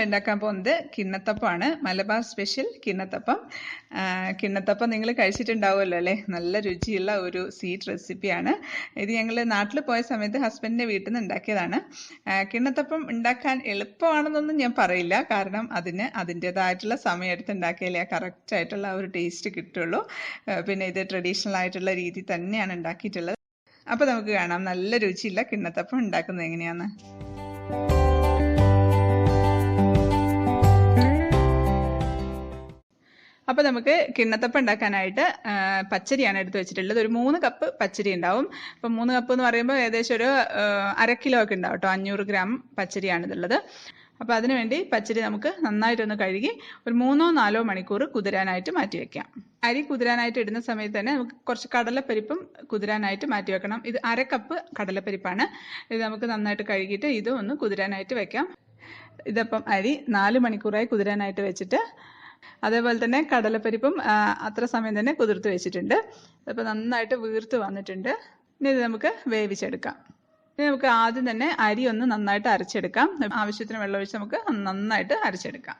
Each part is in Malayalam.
ഉണ്ടാക്കാൻ പോകുന്നത് കിണ്ണത്തപ്പമാണ്. മലബാർ സ്പെഷ്യൽ കിണ്ണത്തപ്പം. കിണ്ണത്തപ്പം നിങ്ങൾ കഴിച്ചിട്ടുണ്ടാവുമല്ലോ അല്ലേ? നല്ല രുചിയുള്ള ഒരു സ്വീറ്റ് റെസിപ്പിയാണ് ഇത്. ഞങ്ങൾ നാട്ടിൽ പോയ സമയത്ത് ഹസ്ബൻഡിൻ്റെ വീട്ടിൽ നിന്ന് ഉണ്ടാക്കിയതാണ്. കിണ്ണത്തപ്പം ഉണ്ടാക്കാൻ എളുപ്പമാണെന്നൊന്നും ഞാൻ പറയില്ല, കാരണം അതിന് അതിൻ്റേതായിട്ടുള്ള സമയമെടുത്ത് ഉണ്ടാക്കിയാലേ കറക്റ്റായിട്ടുള്ള ഒരു ടേസ്റ്റ് കിട്ടുള്ളൂ. പിന്നെ ഇത് ട്രഡീഷണൽ ആയിട്ടുള്ള രീതി തന്നെയാണ് ഉണ്ടാക്കിയിട്ടുള്ളത്. അപ്പോൾ നമുക്ക് കാണാം നല്ല രുചിയുള്ള കിണ്ണത്തപ്പം ഉണ്ടാക്കുന്നത് എങ്ങനെയാണെന്ന്. അപ്പോൾ നമുക്ക് കിണ്ണത്തപ്പം ഉണ്ടാക്കാനായിട്ട് പച്ചരിയാണ് എടുത്ത് വെച്ചിട്ടുള്ളത്. ഒരു 3 കപ്പ് പച്ചരി ഉണ്ടാവും. അപ്പം 3 കപ്പ് എന്ന് പറയുമ്പോൾ ഏകദേശം ഒരു 1/2 കിലോ ഒക്കെ ഉണ്ടാവും കേട്ടോ. 500 ഗ്രാം പച്ചരിയാണ് ഇതുള്ളത്. അപ്പോൾ അതിനുവേണ്ടി പച്ചരി നമുക്ക് നന്നായിട്ടൊന്ന് കഴുകി ഒരു 3-4 മണിക്കൂർ കുതിരാനായിട്ട് മാറ്റി വെക്കാം. അരി കുതിരാനായിട്ട് ഇടുന്ന സമയത്ത് തന്നെ നമുക്ക് കുറച്ച് കടലപ്പരിപ്പും കുതിരാനായിട്ട് മാറ്റി വെക്കണം. ഇത് 1/2 കപ്പ് കടലപ്പരിപ്പാണ്. ഇത് നമുക്ക് നന്നായിട്ട് കഴുകിയിട്ട് ഇതും ഒന്ന് കുതിരാനായിട്ട് വെക്കാം. ഇതപ്പം അരി 4 മണിക്കൂറായി കുതിരാനായിട്ട് വെച്ചിട്ട്, അതേപോലെ തന്നെ കടലപ്പരിപ്പും അത്ര സമയം തന്നെ കുതിർത്ത് വെച്ചിട്ടുണ്ട്. അപ്പോൾ നന്നായിട്ട് വീർത്ത് വന്നിട്ടുണ്ട്. ഇനി ഇത് നമുക്ക് വേവിച്ചെടുക്കാം. ഇനി നമുക്ക് ആദ്യം തന്നെ അരി ഒന്ന് നന്നായിട്ട് അരച്ചെടുക്കാം. ആവശ്യത്തിന് വെള്ളം ഒഴിച്ച് നമുക്ക് നന്നായിട്ട് അരച്ചെടുക്കാം.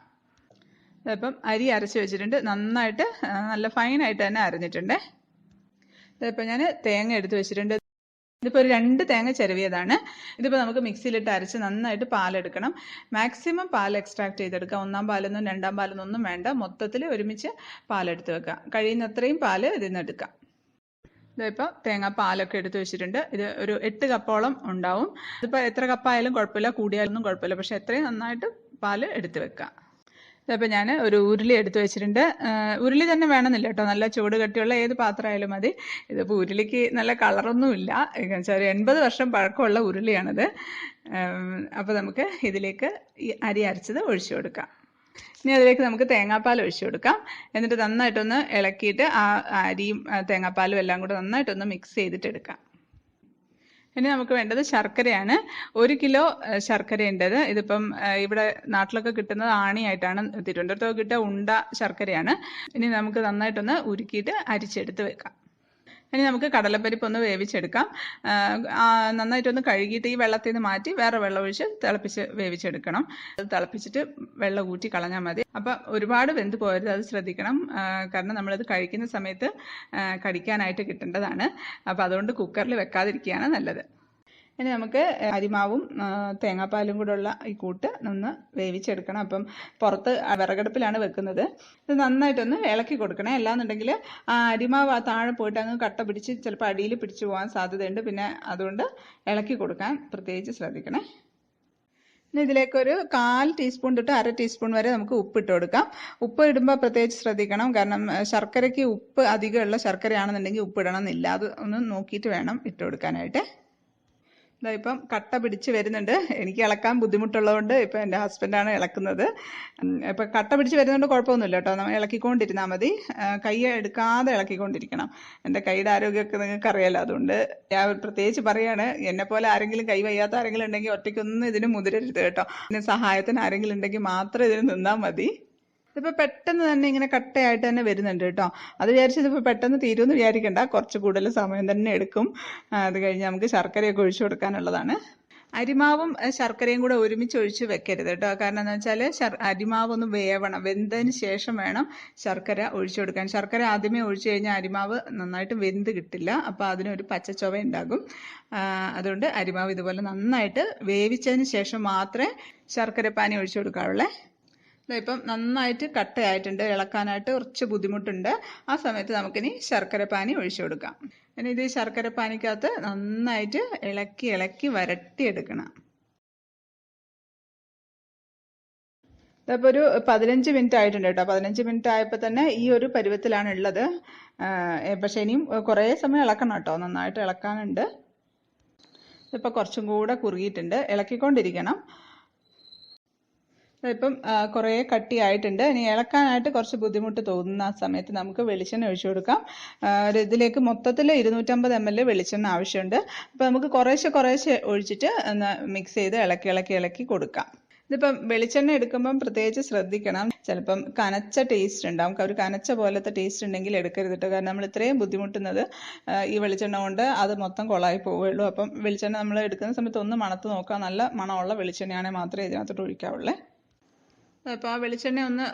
ഇപ്പം അരി അരച്ച് വെച്ചിട്ടുണ്ട്. നന്നായിട്ട് നല്ല ഫൈനായിട്ട് തന്നെ അരഞ്ഞിട്ടുണ്ട്. ഇതിപ്പോൾ ഞാൻ തേങ്ങ എടുത്ത് വെച്ചിട്ടുണ്ട്. ഇതിപ്പോൾ ഒരു 2 തേങ്ങ ചിരവിയതാണ്. ഇതിപ്പോൾ നമുക്ക് മിക്സിയിലിട്ട് അരച്ച് നന്നായിട്ട് പാലെടുക്കണം. മാക്സിമം പാൽ എക്സ്ട്രാക്ട് ചെയ്തെടുക്കാം. 1-ാം പാലൊന്നും 2-ാം പാലൊന്നും ഒന്നും വേണ്ട. മൊത്തത്തിൽ ഒരുമിച്ച് പാലെടുത്ത് വെക്കാം. കഴിയുന്നത്രയും പാല് ഇതിൽ നിന്ന് എടുക്കാം. ഇതിപ്പോൾ തേങ്ങ പാലൊക്കെ എടുത്ത് വെച്ചിട്ടുണ്ട്. ഇത് ഒരു 8 കപ്പോളം ഉണ്ടാവും. ഇതിപ്പോൾ എത്ര കപ്പായാലും കുഴപ്പമില്ല, കൂടിയാലൊന്നും കുഴപ്പമില്ല. പക്ഷെ എത്രയും നന്നായിട്ട് പാല് എടുത്ത് വെക്കാം. ഇതിപ്പോൾ ഞാൻ ഒരു ഉരുളി എടുത്ത് വെച്ചിട്ടുണ്ട്. ഉരുളി തന്നെ വേണമെന്നില്ല കേട്ടോ, നല്ല ചൂട് കട്ടിയുള്ള ഏത് പാത്രമായാലും മതി. ഇതിപ്പോൾ ഉരുളിക്ക് നല്ല കളറൊന്നുമില്ല, ഒരു 80 വർഷം പഴക്കമുള്ള ഉരുളിയാണിത്. അപ്പോൾ നമുക്ക് ഇതിലേക്ക് ഈ അരി അരച്ചത് ഒഴിച്ചു കൊടുക്കാം. ഇനി അതിലേക്ക് നമുക്ക് തേങ്ങാപ്പാൽ ഒഴിച്ചു കൊടുക്കാം. എന്നിട്ട് നന്നായിട്ടൊന്ന് ഇളക്കിയിട്ട് ആ അരിയും തേങ്ങാപ്പാലും എല്ലാം കൂടെ നന്നായിട്ടൊന്ന് മിക്സ് ചെയ്തിട്ട് എടുക്കാം. ഇനി നമുക്ക് വേണ്ടത് ശർക്കരയാണ്. 1 കിലോ ശർക്കരയുണ്ടത്. ഇതിപ്പം ഇവിടെ നാട്ടിലൊക്കെ കിട്ടുന്നത് ആണിയായിട്ടാണ്, തിരുവനന്തപുരത്തൊക്കെ കിട്ടുക ഉണ്ട ശർക്കരയാണ്. ഇനി നമുക്ക് നന്നായിട്ടൊന്ന് ഉരുക്കിയിട്ട് അരിച്ചെടുത്ത് വെക്കാം. ഇനി നമുക്ക് കടലപ്പരിപ്പ് ഒന്ന് വേവിച്ചെടുക്കാം. നന്നായിട്ടൊന്ന് കഴുകിയിട്ട് ഈ വെള്ളത്തിൽ നിന്ന് മാറ്റി വേറെ വെള്ളം ഒഴിച്ച് തിളപ്പിച്ച് വേവിച്ചെടുക്കണം. അത് തിളപ്പിച്ചിട്ട് വെള്ളം ഊറ്റി കളഞ്ഞാൽ മതി. അപ്പം ഒരുപാട് വെന്ത് പോകരുത്, അത് ശ്രദ്ധിക്കണം. കാരണം നമ്മളത് കഴിക്കുന്ന സമയത്ത് കടിക്കാനായിട്ട് കിട്ടേണ്ടതാണ്. അപ്പോൾ അതുകൊണ്ട് കുക്കറിൽ വെക്കാതിരിക്കുകയാണ് നല്ലത്. ഇനി നമുക്ക് അരിമാവും തേങ്ങാപ്പാലും കൂടെ ഉള്ള ഈ കൂട്ട് ഒന്ന് വേവിച്ചെടുക്കണം. അപ്പം പുറത്ത് വിറകടുപ്പിലാണ് വെക്കുന്നത്. ഇത് നന്നായിട്ടൊന്ന് ഇളക്കി കൊടുക്കണേ. അല്ലാന്നുണ്ടെങ്കിൽ ആ അരിമാവ് താഴെ പോയിട്ട് അങ്ങ് കട്ട പിടിച്ച് ചിലപ്പോൾ അടിയിൽ പിടിച്ചു പോകാൻ സാധ്യതയുണ്ട്. പിന്നെ അതുകൊണ്ട് ഇളക്കി കൊടുക്കാൻ പ്രത്യേകിച്ച് ശ്രദ്ധിക്കണേ. ഇനി ഇതിലേക്കൊരു 1/4 ടീസ്പൂൺ തൊട്ട് 1/2 ടീസ്പൂൺ വരെ നമുക്ക് ഉപ്പ് ഇട്ട് കൊടുക്കാം. ഉപ്പ് ഇടുമ്പോൾ പ്രത്യേകിച്ച് ശ്രദ്ധിക്കണം, കാരണം ശർക്കരയ്ക്ക് ഉപ്പ് അധികമുള്ള ശർക്കരയാണെന്നുണ്ടെങ്കിൽ ഉപ്പ് ഇടണം എന്നില്ല. അത് ഒന്ന് നോക്കിയിട്ട് വേണം ഇട്ട് കൊടുക്കാനായിട്ട്. ഇപ്പം കട്ട പിടിച്ച് വരുന്നുണ്ട്. എനിക്ക് ഇളക്കാൻ ബുദ്ധിമുട്ടുള്ളതുകൊണ്ട് ഇപ്പം എൻ്റെ ഹസ്ബൻഡാണ് ഇളക്കുന്നത്. ഇപ്പം കട്ട പിടിച്ച് വരുന്നതുകൊണ്ട് കുഴപ്പമൊന്നുമില്ല കേട്ടോ, നമ്മൾ ഇളക്കിക്കൊണ്ടിരുന്നാൽ മതി. കൈ എടുക്കാതെ ഇളക്കിക്കൊണ്ടിരിക്കണം. എൻ്റെ കൈയുടെ ആരോഗ്യമൊക്കെ നിങ്ങൾക്ക് അറിയാലോ. അതുകൊണ്ട് ഞാൻ പ്രത്യേകിച്ച് പറയാണ്, എന്നെപ്പോലെ ആരെങ്കിലും കൈ വയ്യാത്ത ആരെങ്കിലും ഉണ്ടെങ്കിൽ ഒറ്റയ്ക്കൊന്നും ഇതിന് മുതിരരുത് കേട്ടോ. പിന്നെ സഹായത്തിന് ആരെങ്കിലും ഉണ്ടെങ്കിൽ മാത്രം ഇതിന് നിന്നാൽ മതി. ഇതിപ്പോൾ പെട്ടെന്ന് തന്നെ ഇങ്ങനെ കട്ടയായിട്ട് തന്നെ വരുന്നുണ്ട് കേട്ടോ. അത് വിചാരിച്ച് ഇതിപ്പോൾ പെട്ടെന്ന് തീരുമെന്ന് വിചാരിക്കേണ്ട, കുറച്ച് കൂടുതൽ സമയം തന്നെ എടുക്കും. അത് കഴിഞ്ഞ് നമുക്ക് ശർക്കരയൊക്കെ ഒഴിച്ചു കൊടുക്കാനുള്ളതാണ്. അരിമാവും ശർക്കരയും കൂടെ ഒരുമിച്ച് ഒഴിച്ച് വെക്കരുത് കേട്ടോ. കാരണം എന്താ വെച്ചാൽ അരിമാവ് ഒന്ന് വേവണം. വെന്തതിന് ശേഷം വേണം ശർക്കര ഒഴിച്ചു കൊടുക്കാൻ. ശർക്കര ആദ്യമേ ഒഴിച്ചു കഴിഞ്ഞാൽ അരിമാവ് നന്നായിട്ട് വെന്ത് കിട്ടില്ല. അപ്പോൾ അതിനൊരു പച്ചച്ചൊവ ഉണ്ടാകും. അതുകൊണ്ട് അരിമാവ് ഇതുപോലെ നന്നായിട്ട് വേവിച്ചതിന് ശേഷം മാത്രമേ ശർക്കരപ്പാനി ഒഴിച്ചു കൊടുക്കാവുള്ളേ. ഇപ്പം നന്നായിട്ട് കട്ടയായിട്ടുണ്ട്, ഇളക്കാനായിട്ട് കുറച്ച് ബുദ്ധിമുട്ടുണ്ട്. ആ സമയത്ത് നമുക്കിനി ശർക്കരപ്പാനി ഒഴിച്ചു കൊടുക്കാം. ഇനി ഇത് ശർക്കരപ്പാനിക്കകത്ത് നന്നായിട്ട് ഇളക്കി ഇളക്കി വരട്ടിയെടുക്കണം. ഇതിപ്പോൾ ഒരു 15 മിനിറ്റ് ആയിട്ടുണ്ട് കേട്ടോ. 15 മിനിറ്റ് ആയപ്പോൾ തന്നെ ഈ ഒരു പരുവത്തിലാണ് ഉള്ളത്. പക്ഷെ ഇനിയും കുറേ സമയം ഇളക്കണം കേട്ടോ, നന്നായിട്ട് ഇളക്കാനുണ്ട്. ഇതിപ്പോൾ കുറച്ചും കൂടെ കുറുകിയിട്ടുണ്ട്, ഇളക്കിക്കൊണ്ടിരിക്കണം. ഇപ്പം കുറേ കട്ടിയായിട്ടുണ്ട്. ഇനി ഇളക്കാനായിട്ട് കുറച്ച് ബുദ്ധിമുട്ട് തോന്നുന്ന സമയത്ത് നമുക്ക് വെളിച്ചെണ്ണ ഒഴിച്ചു കൊടുക്കാം. ഇതിലേക്ക് മൊത്തത്തിൽ 250 ml വെളിച്ചെണ്ണ ആവശ്യമുണ്ട്. അപ്പോൾ നമുക്ക് കുറേശ്ശെ ഒഴിച്ചിട്ട് മിക്സ് ചെയ്ത് ഇളക്കി കൊടുക്കാം. ഇതിപ്പം വെളിച്ചെണ്ണ എടുക്കുമ്പം പ്രത്യേകിച്ച് ശ്രദ്ധിക്കണം. ചിലപ്പം കനച്ച ടേസ്റ്റ് ഉണ്ടാവും. ഒരു കനച്ച പോലത്തെ ടേസ്റ്റ് ഉണ്ടെങ്കിൽ എടുക്കരുത് കേട്ടോ. കാരണം നമ്മൾ ഇത്രയും ബുദ്ധിമുട്ടുന്നത് ഈ വെളിച്ചെണ്ണ കൊണ്ട് അത് മൊത്തം കൊളായി പോവുകയുള്ളൂ. അപ്പം വെളിച്ചെണ്ണ നമ്മൾ എടുക്കുന്ന സമയത്ത് ഒന്ന് മണത്ത് നോക്കാം. നല്ല മണമുള്ള വെളിച്ചെണ്ണയാണെങ്കിൽ മാത്രമേ ഇതിനകത്തോട്ട് ഒഴിക്കാവുള്ളേ. അപ്പോൾ ആ വെളിച്ചെണ്ണ ഒന്ന്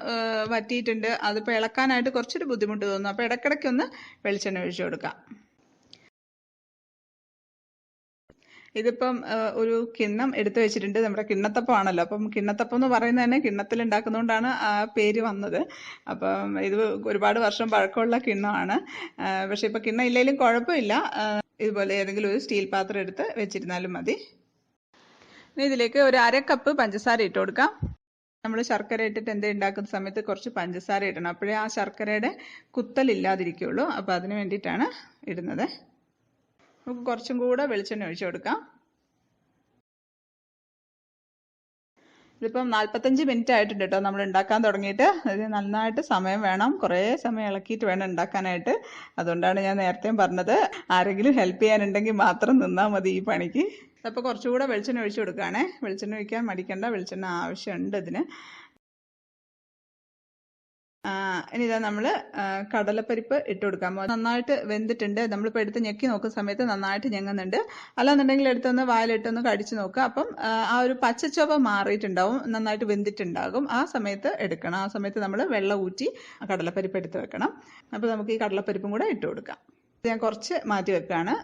വറ്റിയിട്ടുണ്ട്. അതിപ്പോൾ ഇളക്കാനായിട്ട് കുറച്ചൊരു ബുദ്ധിമുട്ട് തോന്നുന്നു. അപ്പോൾ ഇടയ്ക്കിടയ്ക്കൊന്ന് വെളിച്ചെണ്ണ ഒഴിച്ചു കൊടുക്കാം. ഇതിപ്പം ഒരു കിണ്ണം എടുത്തു വെച്ചിട്ടുണ്ട്. നമ്മുടെ കിണ്ണത്തപ്പം ആണല്ലോ. അപ്പം കിണ്ണത്തപ്പം എന്ന് പറയുന്നത് തന്നെ കിണ്ണത്തിൽ ഉണ്ടാക്കുന്നതുകൊണ്ടാണ് ആ പേര് വന്നത്. അപ്പം ഇത് ഒരുപാട് വർഷം പഴക്കമുള്ള കിണ്ണമാണ്. പക്ഷെ ഇപ്പം കിണ്ണം ഇല്ലെങ്കിലും കുഴപ്പമില്ല. ഇതുപോലെ ഏതെങ്കിലും ഒരു സ്റ്റീൽ പാത്രം എടുത്ത് വെച്ചിരുന്നാലും മതി. ഇനി ഇതിലേക്ക് ഒരു 1/2 കപ്പ് പഞ്ചസാര ഇട്ട് കൊടുക്കാം. നമ്മൾ ശർക്കര ഇട്ടിട്ട് എന്തെങ്കിലും ഉണ്ടാക്കുന്ന സമയത്ത് കുറച്ച് പഞ്ചസാര ഇടണം. അപ്പോഴേ ആ ശർക്കരയുടെ കുത്തലില്ലാതിരിക്കുള്ളൂ. അപ്പോൾ അതിന് വേണ്ടിയിട്ടാണ് ഇടുന്നത്. നമുക്ക് കുറച്ചും കൂടെ വെളിച്ചെണ്ണ ഒഴിച്ചു കൊടുക്കാം. ഇതിപ്പം 45 മിനിറ്റ് ആയിട്ടുണ്ട് കേട്ടോ നമ്മൾ ഉണ്ടാക്കാൻ തുടങ്ങിയിട്ട്. ഇത് നന്നായിട്ട് സമയം വേണം, കുറേ സമയം ഇളക്കിയിട്ട് വേണം ഉണ്ടാക്കാനായിട്ട്. അതുകൊണ്ടാണ് ഞാൻ നേരത്തെ പറഞ്ഞത്, ആരെങ്കിലും ഹെൽപ്പ് ചെയ്യാനുണ്ടെങ്കിൽ മാത്രം നിന്നാൽ മതി ഈ പണിക്ക്. അപ്പോൾ കുറച്ചുകൂടെ വെളിച്ചെണ്ണ ഒഴിച്ചു കൊടുക്കുകയാണേ. വെളിച്ചെണ്ണ ഒഴിക്കാൻ മടിക്കണ്ട, വെളിച്ചെണ്ണ ആവശ്യമുണ്ട് ഇതിന്. ഇനി ഇതാ നമ്മൾ കടലപ്പരിപ്പ് ഇട്ട് കൊടുക്കാം. നന്നായിട്ട് വെന്തിട്ടുണ്ട്. നമ്മളിപ്പോൾ എടുത്ത് ഞെക്കി നോക്കുന്ന സമയത്ത് നന്നായിട്ട് ഞെങ്ങുന്നുണ്ട്. അല്ലാന്നുണ്ടെങ്കിൽ എടുത്തൊന്ന് വായിലിട്ടൊന്ന് കടിച്ചു നോക്കുക. അപ്പം ആ ഒരു പച്ചച്ചൊവ മാറിയിട്ടുണ്ടാവും, നന്നായിട്ട് വെന്തിട്ടുണ്ടാകും. ആ സമയത്ത് എടുക്കണം. ആ സമയത്ത് നമ്മൾ വെള്ളം ഊറ്റി കടലപ്പരിപ്പ് എടുത്ത് വെക്കണം. അപ്പോൾ നമുക്ക് ഈ കടലപ്പരിപ്പും കൂടെ ഇട്ട് കൊടുക്കാം. ഞാൻ കുറച്ച് മാറ്റി വെക്കുകയാണ്.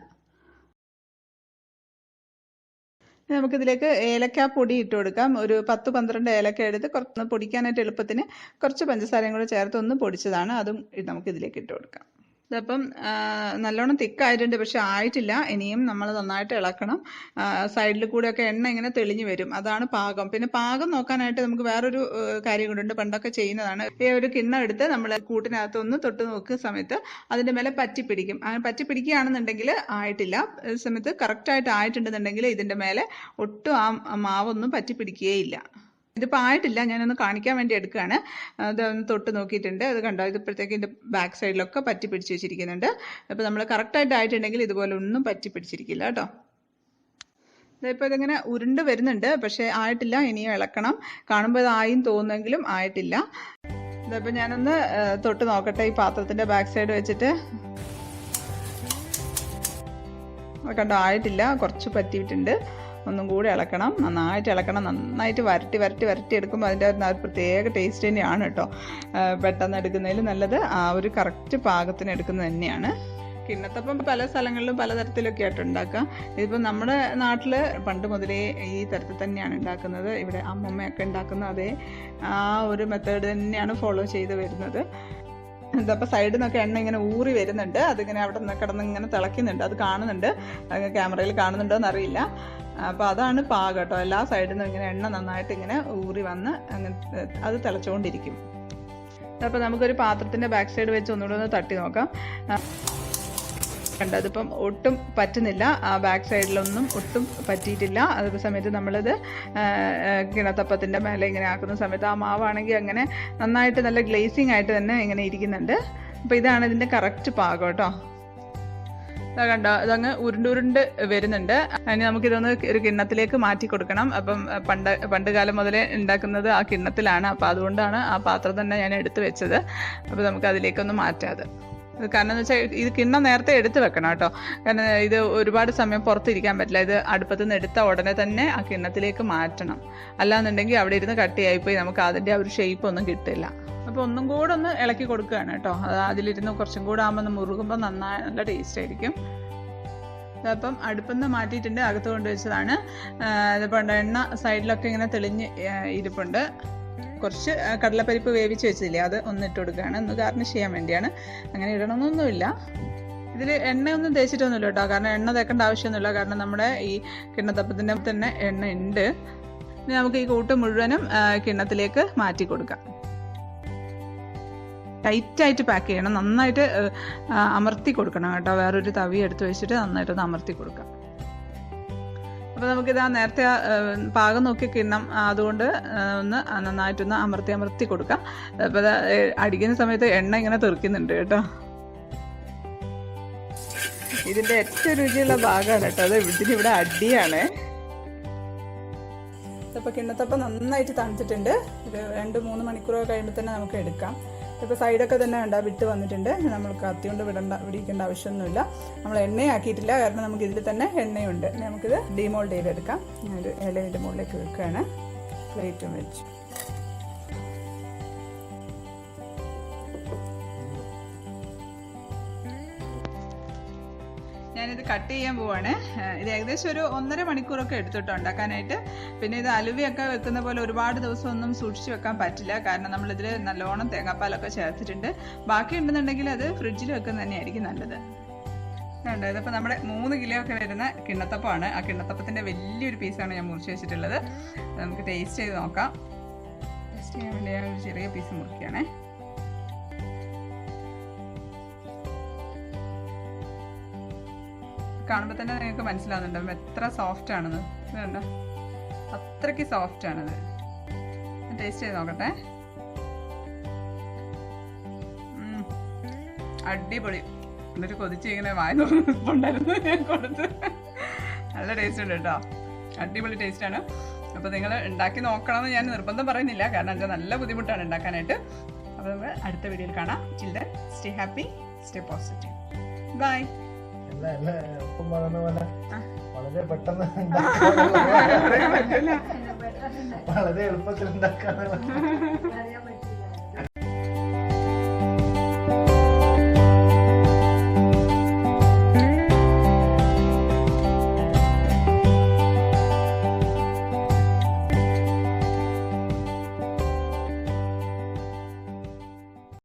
നമുക്കിതിലേക്ക് ഏലക്കാപ്പൊടി ഇട്ട് കൊടുക്കാം. ഒരു 10-12 ഏലക്ക എടുത്ത് കുറച്ച് പൊടിക്കാനായിട്ട് എളുപ്പത്തിന് കുറച്ച് പഞ്ചസാരയും കൂടെ ചേർത്ത് ഒന്ന് പൊടിച്ചതാണ്. അതും നമുക്കിതിലേക്ക് ഇട്ട് കൊടുക്കാം. ഇതപ്പം നല്ലോണം തിക്കായിട്ടുണ്ട്, പക്ഷെ ആയിട്ടില്ല. ഇനിയും നമ്മൾ നന്നായിട്ട് ഇളക്കണം. സൈഡിൽ കൂടെയൊക്കെ എണ്ണ ഇങ്ങനെ തെളിഞ്ഞു വരും. അതാണ് പാകം. പിന്നെ പാകം നോക്കാനായിട്ട് നമുക്ക് വേറൊരു കാര്യം കൊണ്ടുണ്ട്, പണ്ടൊക്കെ ചെയ്യുന്നതാണ്. ഈ ഒരു കിണ്ണം എടുത്ത് നമ്മൾ കൂട്ടിനകത്ത് ഒന്ന് തൊട്ട് നോക്കുന്ന സമയത്ത് അതിൻ്റെ മേലെ പറ്റിപ്പിടിക്കും. അങ്ങനെ പറ്റിപ്പിടിക്കുകയാണെന്നുണ്ടെങ്കിൽ ആയിട്ടില്ല. സമയത്ത് കറക്റ്റായിട്ട് ആയിട്ടുണ്ടെന്നുണ്ടെങ്കിൽ ഇതിൻ്റെ മേലെ ഒട്ടും ആ മാവൊന്നും പറ്റിപ്പിടിക്കുകയില്ല. ഇതിപ്പോൾ ആയിട്ടില്ല, ഞാനൊന്ന് കാണിക്കാൻ വേണ്ടി എടുക്കുകയാണ്. അതൊന്ന് തൊട്ട് നോക്കിയിട്ടുണ്ട്. അത് കണ്ടോ, ഇതിപ്പോഴത്തേക്ക് ഇതിൻ്റെ ബാക്ക് സൈഡിലൊക്കെ പറ്റി പിടിച്ച് വെച്ചിരിക്കുന്നുണ്ട്. അപ്പോൾ നമ്മൾ കറക്റ്റായിട്ട് ആയിട്ടുണ്ടെങ്കിൽ ഇതുപോലെ ഒന്നും പറ്റി പിടിച്ചിരിക്കില്ല കേട്ടോ. ഇതിപ്പോൾ ഇതിങ്ങനെ ഉരുണ്ട് വരുന്നുണ്ട്, പക്ഷേ ആയിട്ടില്ല. ഇനിയും ഇളക്കണം. കാണുമ്പോൾ ഇതായും തോന്നുമെങ്കിലും ആയിട്ടില്ല. ഇതിപ്പോൾ ഞാനൊന്ന് തൊട്ട് നോക്കട്ടെ ഈ പാത്രത്തിൻ്റെ ബാക്ക് സൈഡ് വെച്ചിട്ട്. കണ്ടോ, ആയിട്ടില്ല, കുറച്ച് പറ്റിയിട്ടുണ്ട്. ഒന്നും കൂടി ഇളക്കണം, നന്നായിട്ട് ഇളക്കണം. നന്നായിട്ട് വരട്ടി എടുക്കുമ്പോൾ അതിൻ്റെ ഒരു പ്രത്യേക ടേസ്റ്റ് തന്നെയാണ് കേട്ടോ. പെട്ടെന്ന് എടുക്കുന്നതിൽ നല്ലത് ആ ഒരു കറക്റ്റ് പാകത്തിന് എടുക്കുന്നത് തന്നെയാണ്. കിണ്ണത്തപ്പം പല സ്ഥലങ്ങളിലും പലതരത്തിലൊക്കെ ആയിട്ട് ഉണ്ടാക്കാം. ഇതിപ്പോൾ നമ്മുടെ നാട്ടിൽ പണ്ട് മുതലേ ഈ തരത്തിൽ തന്നെയാണ് ഉണ്ടാക്കുന്നത്. ഇവിടെ അമ്മമ്മയൊക്കെ ഉണ്ടാക്കുന്ന അതേ ആ ഒരു മെത്തേഡ് തന്നെയാണ് ഫോളോ ചെയ്ത് വരുന്നത്. ഇതപ്പോൾ സൈഡിൽ നിന്നൊക്കെ എണ്ണ ഇങ്ങനെ ഊറി വരുന്നുണ്ട്. അതിങ്ങനെ അവിടെ നിന്ന് കിടന്ന് ഇങ്ങനെ തിളയ്ക്കുന്നുണ്ട്. അത് കാണുന്നുണ്ട്, ക്യാമറയിൽ കാണുന്നുണ്ടോ എന്നറിയില്ല. അപ്പോൾ അതാണ് പാകം കേട്ടോ. എല്ലാ സൈഡിൽ നിന്നും ഇങ്ങനെ എണ്ണ നന്നായിട്ട് ഇങ്ങനെ ഊറി വന്ന് അങ്ങനെ അത് തിളച്ചുകൊണ്ടിരിക്കും. അപ്പോൾ നമുക്കൊരു പാത്രത്തിൻ്റെ ബാക്ക് സൈഡ് വെച്ച് ഒന്നുകൂടെ ഒന്ന് തട്ടി നോക്കാം. കണ്ടോ, അതിപ്പം ഒട്ടും പറ്റുന്നില്ല. ആ ബാക്ക് സൈഡിലൊന്നും ഒട്ടും പറ്റിയിട്ടില്ല. അതേ സമയത്ത് നമ്മളിത് കിണത്തപ്പത്തിൻ്റെ മേലെ ഇങ്ങനെ ആക്കുന്ന സമയത്ത് ആ മാവാണെങ്കിൽ അങ്ങനെ നന്നായിട്ട് നല്ല ഗ്ലേസിങ് ആയിട്ട് തന്നെ ഇങ്ങനെ ഇരിക്കുന്നുണ്ട്. അപ്പോൾ ഇതാണ് ഇതിൻ്റെ കറക്റ്റ് പാകം കേട്ടോ. കണ്ടോ, ഇതങ്ങ് ഉരുണ്ട് വരുന്നുണ്ട്. അതിന് നമുക്കിതൊന്ന് ഒരു കിണ്ണത്തിലേക്ക് മാറ്റി കൊടുക്കണം. അപ്പം പണ്ട് കാലം മുതലേ ഉണ്ടാക്കുന്നത് ആ കിണ്ണത്തിലാണ്. അപ്പോൾ അതുകൊണ്ടാണ് ആ പാത്രം തന്നെ ഞാൻ എടുത്ത് വെച്ചത്. അപ്പോൾ നമുക്ക് അതിലേക്കൊന്ന് മാറ്റാതെ. കാരണം എന്ന് വെച്ചാൽ ഇത് കിണ്ണം നേരത്തെ എടുത്ത് വെക്കണം കേട്ടോ. കാരണം ഇത് ഒരുപാട് സമയം പുറത്തിരിക്കാൻ പറ്റില്ല. ഇത് അടുപ്പത്തു നിന്ന് എടുത്ത ഉടനെ തന്നെ ആ കിണ്ണത്തിലേക്ക് മാറ്റണം. അല്ലാന്നുണ്ടെങ്കിൽ അവിടെ ഇരുന്ന് കട്ടിയായിപ്പോയി നമുക്ക് അതിൻ്റെ ആ ഒരു ഷേപ്പ് ഒന്നും കിട്ടില്ല. അപ്പോൾ ഒന്നും കൂടെ ഒന്ന് ഇളക്കി കൊടുക്കുകയാണ് കേട്ടോ. അത് അതിലിരുന്ന് കുറച്ചും കൂടെ ആകുമ്പോൾ മുറുകുമ്പോൾ നല്ല ടേസ്റ്റ് ആയിരിക്കും. അപ്പം അടുപ്പിൽ നിന്ന് മാറ്റിയിട്ടുണ്ട്, അകത്ത് കൊണ്ടുവച്ചതാണ്. ഇതിപ്പോൾ എണ്ണ സൈഡിലൊക്കെ ഇങ്ങനെ തെളിഞ്ഞ് ഇരിപ്പുണ്ട്. കുറച്ച് കടലപ്പരിപ്പ് വേവിച്ച് വെച്ചില്ലേ, അത് ഒന്നിട്ട് കൊടുക്കുകയാണ്. ഒന്ന് ഗാർണിഷ് ചെയ്യാൻ വേണ്ടിയാണ്. അങ്ങനെ ഇടണമെന്നൊന്നുമില്ല. ഇതിൽ എണ്ണയൊന്നും തേച്ചിട്ടൊന്നുമില്ല കേട്ടോ. കാരണം എണ്ണ തേക്കേണ്ട ആവശ്യമൊന്നുമില്ല. കാരണം നമ്മുടെ ഈ കിണ്ണത്തപ്പത്തിൻ്റെ തന്നെ എണ്ണ ഉണ്ട്. ഇനി നമുക്ക് ഈ കൂട്ട് മുഴുവനും കിണ്ണത്തിലേക്ക് മാറ്റി കൊടുക്കാം. ടൈറ്റായിട്ട് പാക്ക് ചെയ്യണം. നന്നായിട്ട് അമർത്തി കൊടുക്കണം കേട്ടോ. വേറൊരു തവി എടുത്ത് വെച്ചിട്ട് നന്നായിട്ടൊന്ന് അമർത്തി കൊടുക്കാം. അപ്പോൾ നമുക്കിതാ നേരത്തെ പാകം നോക്കി കിണ്ണം, അതുകൊണ്ട് ഒന്ന് നന്നായിട്ടൊന്ന് അമർത്തി കൊടുക്കാം. അപ്പോൾ അടിക്കുന്ന സമയത്ത് എണ്ണ ഇങ്ങനെ തെറിക്കുന്നുണ്ട് കേട്ടോ. ഇതിൻ്റെ ഏറ്റവും രുചിയുള്ള ഭാഗമാണ് കേട്ടോ. അത് ഇതിനിവിടെ അടിയാണ്. അപ്പോൾ കിണ്ണത്തപ്പം നന്നായിട്ട് തണുത്തിട്ടുണ്ട്. ഒരു 2-3 മണിക്കൂറൊക്കെ കഴിയുമ്പോൾ തന്നെ നമുക്ക് എടുക്കാം. ഇപ്പോൾ സൈഡൊക്കെ തന്നെ കണ്ടാൽ വിട്ട് വന്നിട്ടുണ്ട്. നമ്മൾ കത്തി കൊണ്ട് വിടിക്കേണ്ട ആവശ്യമൊന്നുമില്ല. നമ്മൾ എണ്ണയാക്കിയിട്ടില്ല, കാരണം നമുക്ക് ഇതിൽ തന്നെ എണ്ണയുണ്ട്. നമുക്കിത് ഡീമോൾഡ് ചെയ്തെടുക്കാം. ഞാനൊരു ഇലയുടെ മുകളിലേക്ക് വെക്കുകയാണ്. പ്ലേറ്റും വെച്ച് കട്ട് ചെയ്യാൻ പോവാണ്. ഇത് ഏകദേശം ഒരു 1.5 മണിക്കൂറൊക്കെ എടുത്തിട്ട് ഉണ്ടാക്കാനായിട്ട്. പിന്നെ ഇത് അലുവയൊക്കെ വെക്കുന്ന പോലെ ഒരുപാട് ദിവസം ഒന്നും സൂക്ഷിച്ച് വെക്കാൻ പറ്റില്ല. കാരണം നമ്മളിതിൽ നല്ലോണം തേങ്ങാപ്പാലൊക്കെ ചേർത്തിട്ടുണ്ട്. ബാക്കി ഉണ്ടെന്നുണ്ടെങ്കിൽ അത് ഫ്രിഡ്ജിൽ വെക്കുന്നത് തന്നെയായിരിക്കും നല്ലത്. ഇതിപ്പോൾ നമ്മുടെ 3 കിലോ ഒക്കെ വരുന്ന കിണ്ണത്തപ്പമാണ്. ആ കിണ്ണത്തപ്പത്തിൻ്റെ വലിയൊരു പീസാണ് ഞാൻ മുറിച്ച് വെച്ചിട്ടുള്ളത്. നമുക്ക് ടേസ്റ്റ് ചെയ്ത് നോക്കാം. ടേസ്റ്റ് ചെയ്യാൻ വേണ്ടി ഞാൻ ഒരു ചെറിയ പീസ് മുറിക്കുകയാണേ. കാണുമ്പോൾ തന്നെ നിങ്ങൾക്ക് മനസ്സിലാവുന്നുണ്ട് എത്ര സോഫ്റ്റ് ആണെന്ന്. ഇതുണ്ടോ, അത്രയ്ക്ക് സോഫ്റ്റ് ആണത്. ടേസ്റ്റ് ചെയ്ത് നോക്കട്ടെ. അടിപൊളി. എന്നിട്ട് കൊതിച്ച് ഇങ്ങനെ വായ നോക്കുന്നുണ്ടായിരുന്നു ഞാൻ കൊടുത്ത്. നല്ല ടേസ്റ്റ് ഉണ്ട് കേട്ടോ, അടിപൊളി ടേസ്റ്റാണ്. അപ്പോൾ നിങ്ങൾ ഉണ്ടാക്കി നോക്കണമെന്ന് ഞാൻ നിർബന്ധം പറയുന്നില്ല, കാരണം എനിക്ക് നല്ല ബുദ്ധിമുട്ടാണ് ഉണ്ടാക്കാനായിട്ട്. അപ്പോൾ നമ്മൾ അടുത്ത വീഡിയോയിൽ കാണാം. Children, stay happy, stay positive. Bye. വളരെ പെട്ടെന്ന് വളരെ എളുപ്പത്തിൽ ഉണ്ടാക്കാൻ